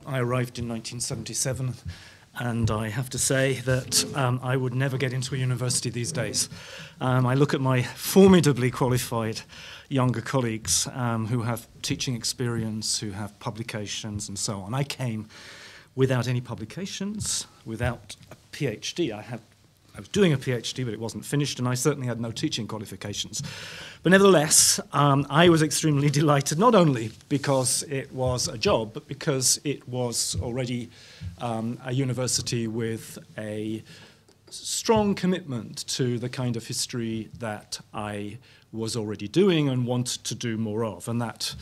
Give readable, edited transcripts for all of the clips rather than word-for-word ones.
I arrived in 1977, and I have to say that I would never get into a university these days. I look at my formidably qualified younger colleagues who have teaching experience, who have publications and so on. I came without any publications, without a PhD. I was doing a PhD, but it wasn't finished, and I certainly had no teaching qualifications. But nevertheless, I was extremely delighted, not only because it was a job, but because it was already a university with a strong commitment to the kind of history that I was already doing and wanted to do more of. And that,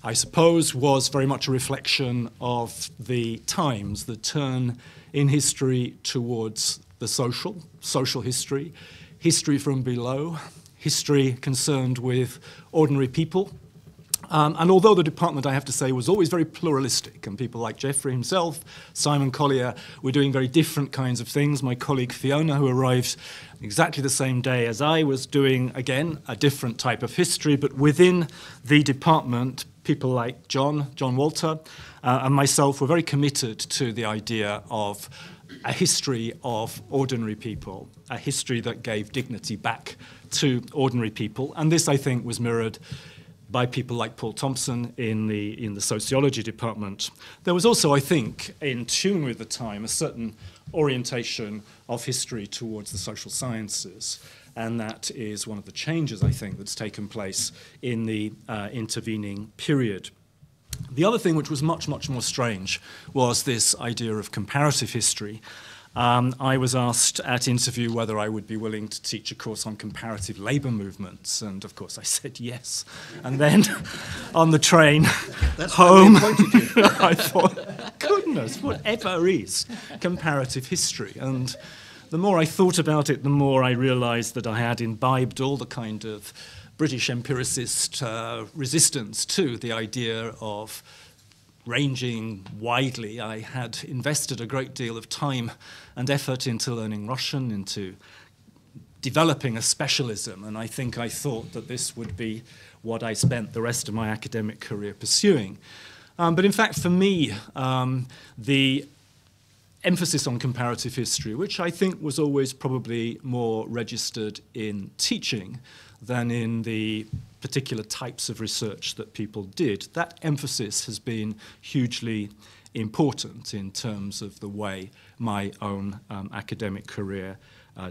I suppose, was very much a reflection of the times, the turn in history towards the social history, history from below, history concerned with ordinary people. And although the department, I have to say, was always very pluralistic, and people like Geoffrey himself, Simon Collier, were doing very different kinds of things. My colleague Fiona, who arrived exactly the same day as I, was doing, again, a different type of history. But within the department, people like John Walter, and myself were very committed to the idea of a history of ordinary people, a history that gave dignity back to ordinary people. And this, I think, was mirrored by people like Paul Thompson in the sociology department. There was also, I think, in tune with the time, a certain orientation of history towards the social sciences. And that is one of the changes, I think, that's taken place in the intervening period. The other thing which was much, much more strange was this idea of comparative history. I was asked at interview whether I would be willing to teach a course on comparative labour movements, and of course I said yes. And then on the train home, I thought, goodness, whatever is comparative history? And the more I thought about it, the more I realised that I had imbibed all the kind of British empiricist resistance to the idea of ranging widely. I had invested a great deal of time and effort into learning Russian, into developing a specialism, and I think I thought that this would be what I spent the rest of my academic career pursuing. But in fact, for me, the emphasis on comparative history, which I think was always probably more registered in teaching than in the particular types of research that people did, that emphasis has been hugely important in terms of the way my own academic career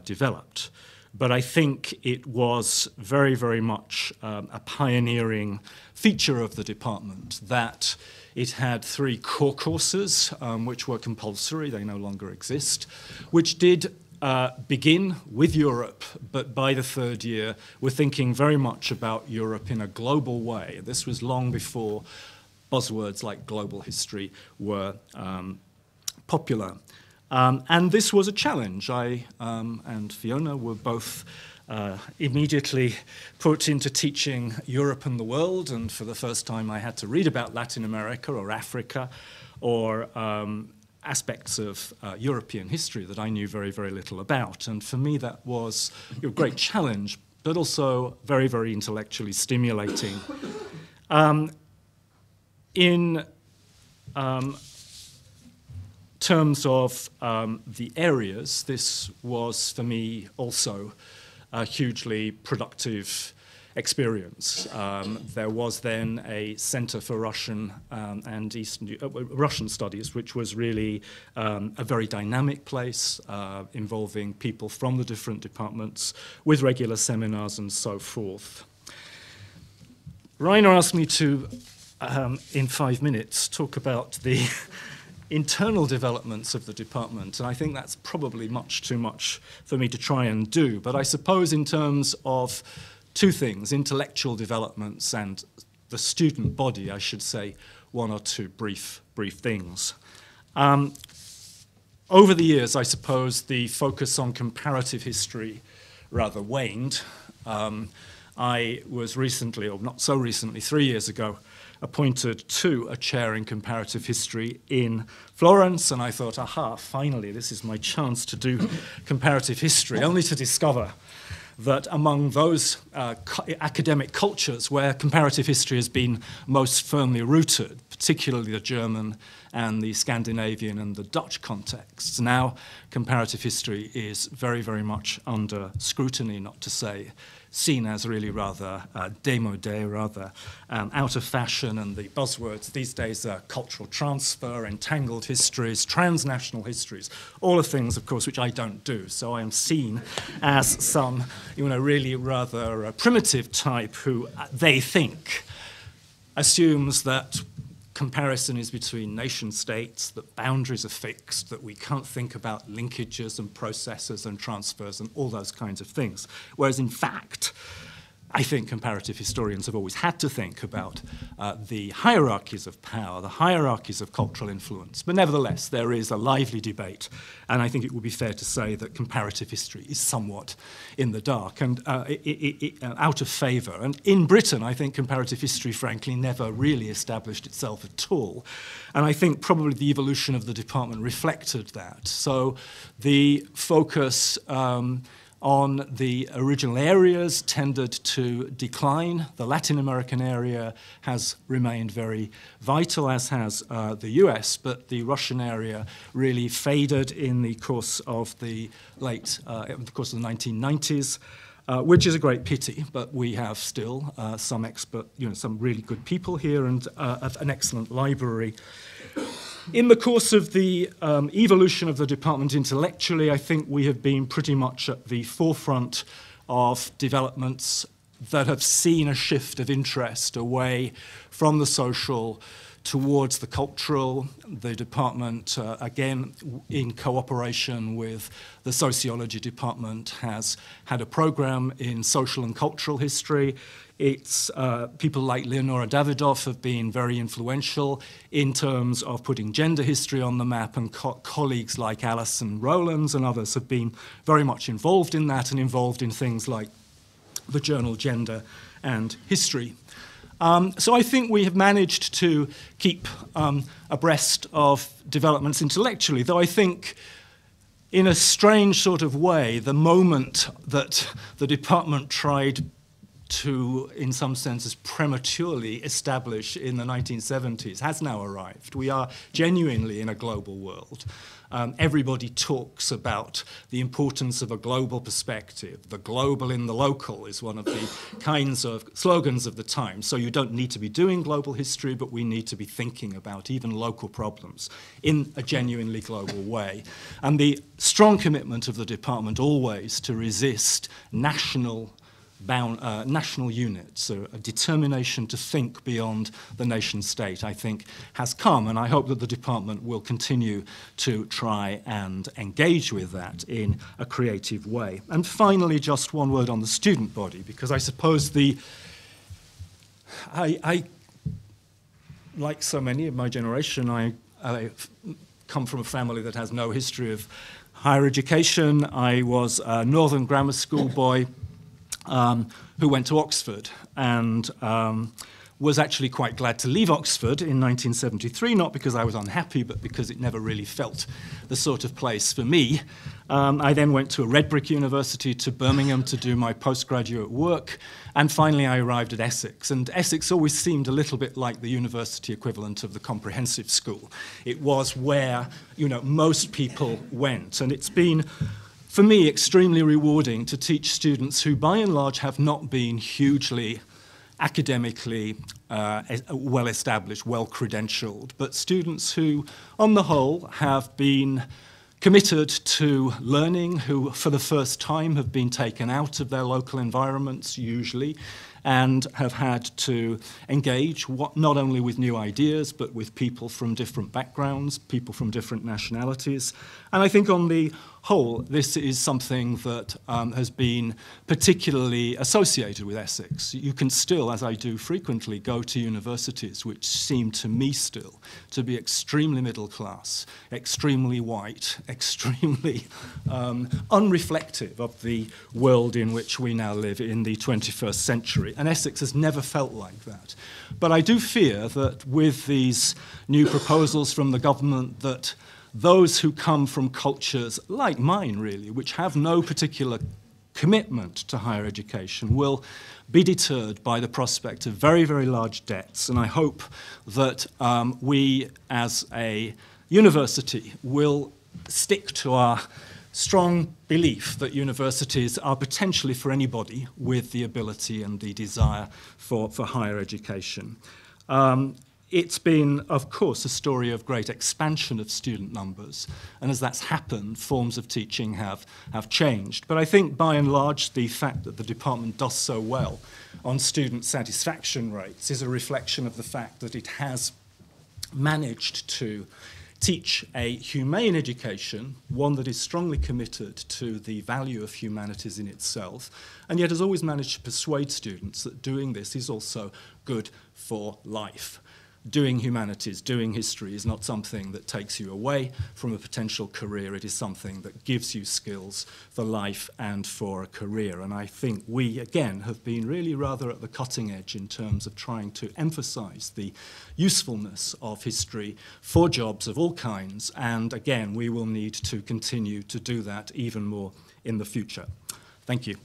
developed. But I think it was very, very much a pioneering feature of the department that it had 3 core courses, which were compulsory, they no longer exist, which did begin with Europe, but by the 3rd year, we're thinking very much about Europe in a global way. This was long before buzzwords like global history were popular. And this was a challenge. I and Fiona were both immediately put into teaching Europe and the world, and for the first time I had to read about Latin America or Africa or aspects of European history that I knew very, very little about. And for me that was a great challenge, but also very, very intellectually stimulating. In terms of the areas, this was for me also a hugely productive experience. There was then a Centre for Russian and Russian Studies, which was really a very dynamic place, involving people from the different departments with regular seminars and so forth. Rainer asked me to, in 5 minutes, talk about the internal developments of the department, and I think that's probably much too much for me to try and do. But I suppose in terms of 2 things, intellectual developments and the student body, I should say 1 or 2 brief things. Over the years, I suppose the focus on comparative history rather waned. I was recently, or not so recently, 3 years ago, appointed to a chair in comparative history in Florence, and I thought, aha, finally, this is my chance to do comparative history, only to discover that among those academic cultures where comparative history has been most firmly rooted, particularly the German and the Scandinavian and the Dutch contexts. Now, comparative history is very, very much under scrutiny, not to say seen as really rather démodé, rather out of fashion, and the buzzwords these days are cultural transfer, entangled histories, transnational histories, all of things, of course, which I don't do. So I am seen as some, really rather primitive type who they think assumes that comparison is between nation states, that boundaries are fixed, that we can't think about linkages and processes and transfers and all those kinds of things. Whereas in fact, I think comparative historians have always had to think about the hierarchies of power, the hierarchies of cultural influence. But nevertheless, there is a lively debate, and I think it would be fair to say that comparative history is somewhat in the dark and out of favour. And in Britain, I think comparative history, frankly, never really established itself at all. And I think probably the evolution of the department reflected that. So the focus on the original areas tended to decline. The Latin American area has remained very vital, as has the US, but the Russian area really faded in the course of the in the course of the 1990s. Which is a great pity, but we have still some some really good people here and an excellent library. In the course of the evolution of the department intellectually, I think we have been pretty much at the forefront of developments that have seen a shift of interest away from the social towards the cultural. The department, again, in cooperation with the sociology department, has had a program in social and cultural history. It's people like Leonora Davidoff have been very influential in terms of putting gender history on the map, and colleagues like Alison Rowlands and others have been very much involved in that and involved in things like the journal Gender and History. So I think we have managed to keep abreast of developments intellectually, though I think in a strange sort of way, the moment that the department tried to, in some senses, prematurely establish in the 1970s has now arrived. We are genuinely in a global world. Everybody talks about the importance of a global perspective. The global in the local is one of the kinds of slogans of the time. So you don't need to be doing global history, but we need to be thinking about even local problems in a genuinely global way. And the strong commitment of the department always to resist national units, so a determination to think beyond the nation state, I think, has come, and I hope that the department will continue to try and engage with that in a creative way. And finally, just one word on the student body, because I suppose I like so many of my generation, I come from a family that has no history of higher education. I was a Northern Grammar School boy who went to Oxford and was actually quite glad to leave Oxford in 1973, not because I was unhappy, but because it never really felt the sort of place for me. I then went to a red brick university to Birmingham to do my postgraduate work, and finally I arrived at Essex. And Essex always seemed a little bit like the university equivalent of the comprehensive school. It was where, most people went, and it's been, for me, extremely rewarding to teach students who, by and large, have not been hugely academically well-established, well-credentialed, but students who, on the whole, have been committed to learning, who, for the first time, have been taken out of their local environments, usually, and have had to engage not only with new ideas, but with people from different backgrounds, people from different nationalities. And I think on the whole, this is something that has been particularly associated with Essex. You can still, as I do frequently, go to universities which seem to me still to be extremely middle class, extremely white, extremely unreflective of the world in which we now live in the 21st century. And Essex has never felt like that. But I do fear that with these new proposals from the government, that those who come from cultures like mine, really, which have no particular commitment to higher education will be deterred by the prospect of very, very large debts. And I hope that we, as a university, will stick to our strong belief that universities are potentially for anybody with the ability and the desire for higher education. It's been, of course, a story of great expansion of student numbers, and as that's happened, forms of teaching have changed. But I think, by and large, the fact that the department does so well on student satisfaction rates is a reflection of the fact that it has managed to teach a humane education, one that is strongly committed to the value of humanities in itself, and yet has always managed to persuade students that doing this is also good for life. Doing humanities, doing history is not something that takes you away from a potential career. It is something that gives you skills for life and for a career. And I think we, again, have been really rather at the cutting edge in terms of trying to emphasize the usefulness of history for jobs of all kinds. And again, we will need to continue to do that even more in the future. Thank you.